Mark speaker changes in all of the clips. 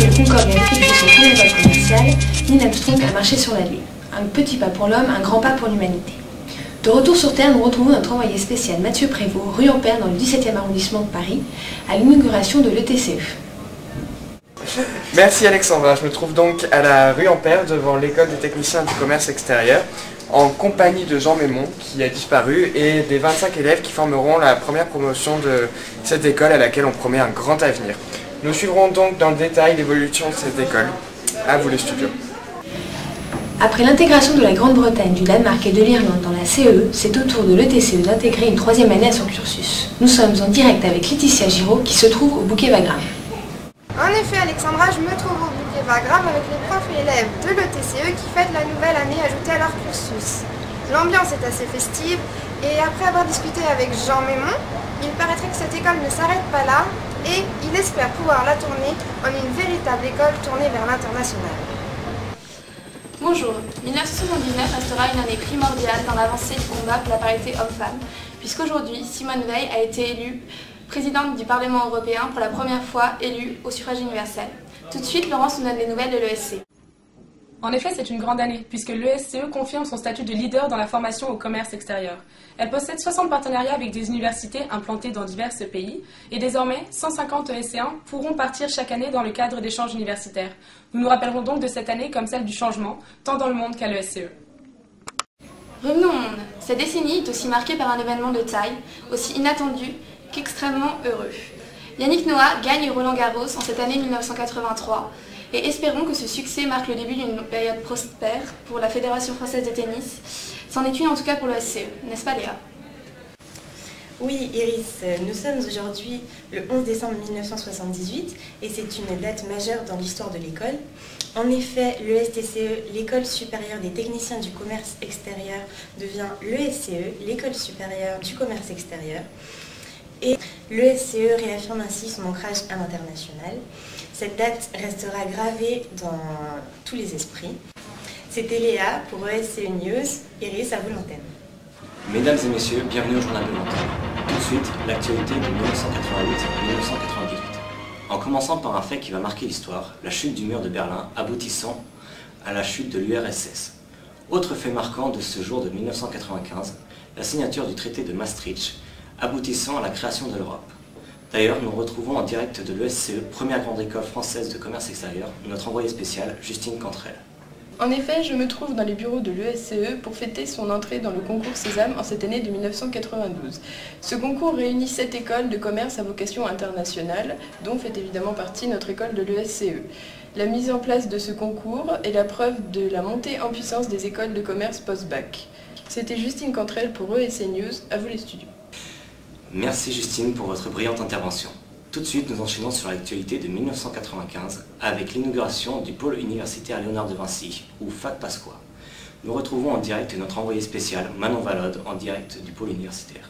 Speaker 1: que le Concorde a effectué son premier vol commercial, Neil Armstrong a marché sur la Lune. Un petit pas pour l'homme, un grand pas pour l'humanité. De retour sur Terre, nous retrouvons notre envoyé spécial Mathieu Prévost, rue Ampère dans le 17e arrondissement de Paris, à l'inauguration de l'ETCE.
Speaker 2: Merci Alexandra, je me trouve donc à la rue Ampère devant l'école des techniciens du commerce extérieur en compagnie de Jean Mémon qui a disparu et des 25 élèves qui formeront la première promotion de cette école à laquelle on promet un grand avenir. Nous suivrons donc dans le détail l'évolution de cette école. À vous les studios.
Speaker 1: Après l'intégration de la Grande-Bretagne, du Danemark et de l'Irlande dans la CE, c'est au tour de l'ETCE d'intégrer une troisième année à son cursus. Nous sommes en direct avec Laetitia Giraud qui se trouve au Bouquet Wagram.
Speaker 3: En effet, Alexandra, je me trouve au Bouquet Wagram avec les profs et élèves de l'ETCE qui fêtent la nouvelle année ajoutée à leur cursus. L'ambiance est assez festive et après avoir discuté avec Jean Mémon, il paraîtrait que cette école ne s'arrête pas là et il espère pouvoir la tourner en une véritable école tournée vers l'international.
Speaker 4: Bonjour, 1979 restera une année primordiale dans l'avancée du combat pour la parité homme-femme, puisqu'aujourd'hui, Simone Veil a été élue présidente du Parlement européen pour la première fois élue au suffrage universel. Tout de suite, Laurence nous donne les nouvelles de l'ESC.
Speaker 5: En effet, c'est une grande année, puisque l'ESCE confirme son statut de leader dans la formation au commerce extérieur. Elle possède 60 partenariats avec des universités implantées dans divers pays, et désormais, 150 ESCéens pourront partir chaque année dans le cadre d'échanges universitaires. Nous nous rappellerons donc de cette année comme celle du changement, tant dans le monde qu'à l'ESCE.
Speaker 4: Revenons au monde. Cette décennie est aussi marquée par un événement de taille, aussi inattendu qu'extrêmement heureux. Yannick Noah gagne Roland-Garros en cette année 1983 et espérons que ce succès marque le début d'une période prospère pour la Fédération française de tennis. C'en est une en tout cas pour le SCE, n'est-ce pas Léa?
Speaker 6: Oui Iris, nous sommes aujourd'hui le 11 décembre 1978 et c'est une date majeure dans l'histoire de l'école. En effet, l'ESTCE, l'École supérieure des techniciens du commerce extérieur, devient l'ESCE, l'École supérieure du commerce extérieur. Et l'ESCE réaffirme ainsi son ancrage à l'international. Cette date restera gravée dans tous les esprits. C'était Léa pour ESCE News. Iris, à vous l'antenne.
Speaker 7: Mesdames et messieurs, bienvenue au journal de l'antenne. Tout de suite, l'actualité de 1988-1998. En commençant par un fait qui va marquer l'histoire, la chute du mur de Berlin aboutissant à la chute de l'URSS. Autre fait marquant de ce jour de 1995, la signature du traité de Maastricht, aboutissant à la création de l'Europe. D'ailleurs, nous retrouvons en direct de l'ESCE, première grande école française de commerce extérieur, notre envoyée spéciale, Justine Cantrel.
Speaker 8: En effet, je me trouve dans les bureaux de l'ESCE pour fêter son entrée dans le concours Sésame en cette année de 1992. Ce concours réunit 7 écoles de commerce à vocation internationale, dont fait évidemment partie notre école de l'ESCE. La mise en place de ce concours est la preuve de la montée en puissance des écoles de commerce post-bac. C'était Justine Cantrel pour ESCE News, à vous les studios.
Speaker 7: Merci Justine pour votre brillante intervention. Tout de suite, nous enchaînons sur l'actualité de 1995 avec l'inauguration du pôle universitaire Léonard de Vinci, ou Fac Pasqua. Nous retrouvons en direct notre envoyé spécial Manon Valode en direct du pôle universitaire.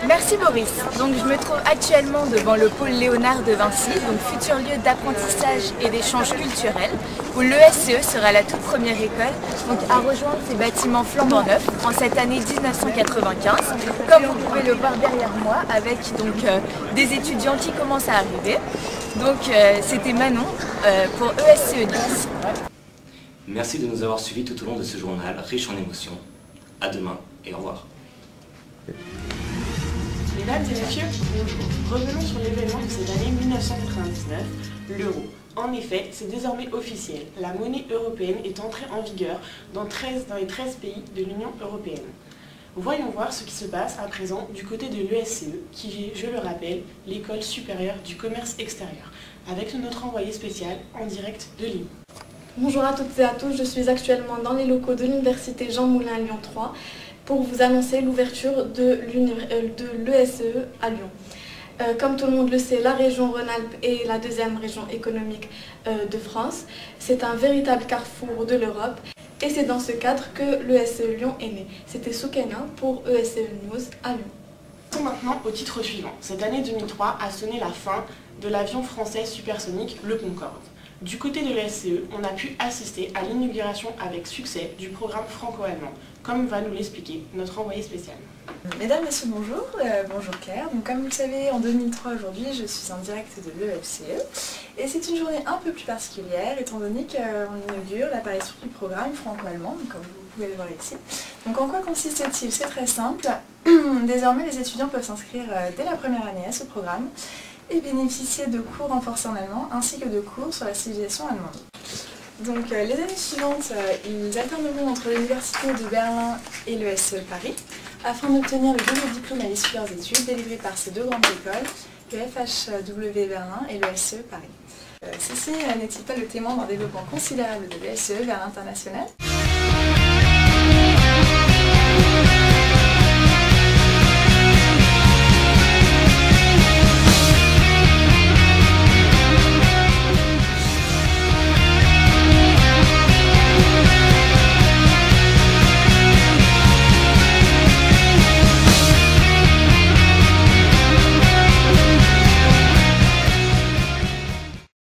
Speaker 9: Merci Boris. Donc je me trouve actuellement devant le pôle Léonard de Vinci, donc futur lieu d'apprentissage et d'échange culturel, où l'ESCE sera la toute première école donc à rejoindre ces bâtiments flambant neufs en cette année 1995, comme vous pouvez le voir derrière moi, avec donc des étudiants qui commencent à arriver. Donc c'était Manon pour ESCE 10.
Speaker 7: Merci de nous avoir suivis tout au long de ce journal riche en émotions. À demain et au revoir.
Speaker 10: Mesdames et messieurs, bonjour. Revenons sur l'événement de cette année 1999, l'euro. En effet, c'est désormais officiel. La monnaie européenne est entrée en vigueur dans les 13 pays de l'Union européenne. Voyons voir ce qui se passe à présent du côté de l'ESCE, qui est, je le rappelle, l'École supérieure du commerce extérieur, avec notre envoyé spécial en direct de Lyon.
Speaker 11: Bonjour à toutes et à tous, je suis actuellement dans les locaux de l'université Jean Moulin Lyon 3 pour vous annoncer l'ouverture de l'ESCE à Lyon. Comme tout le monde le sait, la région Rhône-Alpes est la deuxième région économique de France. C'est un véritable carrefour de l'Europe et c'est dans ce cadre que l'ESCE Lyon est né. C'était Soukaina pour ESCE News à Lyon.
Speaker 10: Passons maintenant au titre suivant. Cette année 2003 a sonné la fin de l'avion français supersonique, le Concorde. Du côté de l'ESCE, on a pu assister à l'inauguration avec succès du programme franco-allemand, comme va nous l'expliquer notre envoyé spécial.
Speaker 12: Mesdames, Messieurs, bonjour. Bonjour Claire. Donc, comme vous le savez, en 2003 aujourd'hui, je suis en direct de l'EFCE. Et c'est une journée un peu plus particulière, étant donné qu'on inaugure l'apparition du programme franco-allemand, comme vous pouvez le voir ici. Donc en quoi consiste-t-il? C'est très simple. Désormais, les étudiants peuvent s'inscrire dès la première année à ce programme et bénéficier de cours renforcés en allemand, ainsi que de cours sur la civilisation allemande. Donc les années suivantes, ils alterneront entre l'Université de Berlin et l'ESCE Paris, afin d'obtenir le double diplôme à l'issue de leurs études délivré par ces deux grandes écoles, le FHW Berlin et l'ESCE Paris. Ceci n'est-il pas le témoin d'un développement considérable de l'ESCE vers l'international?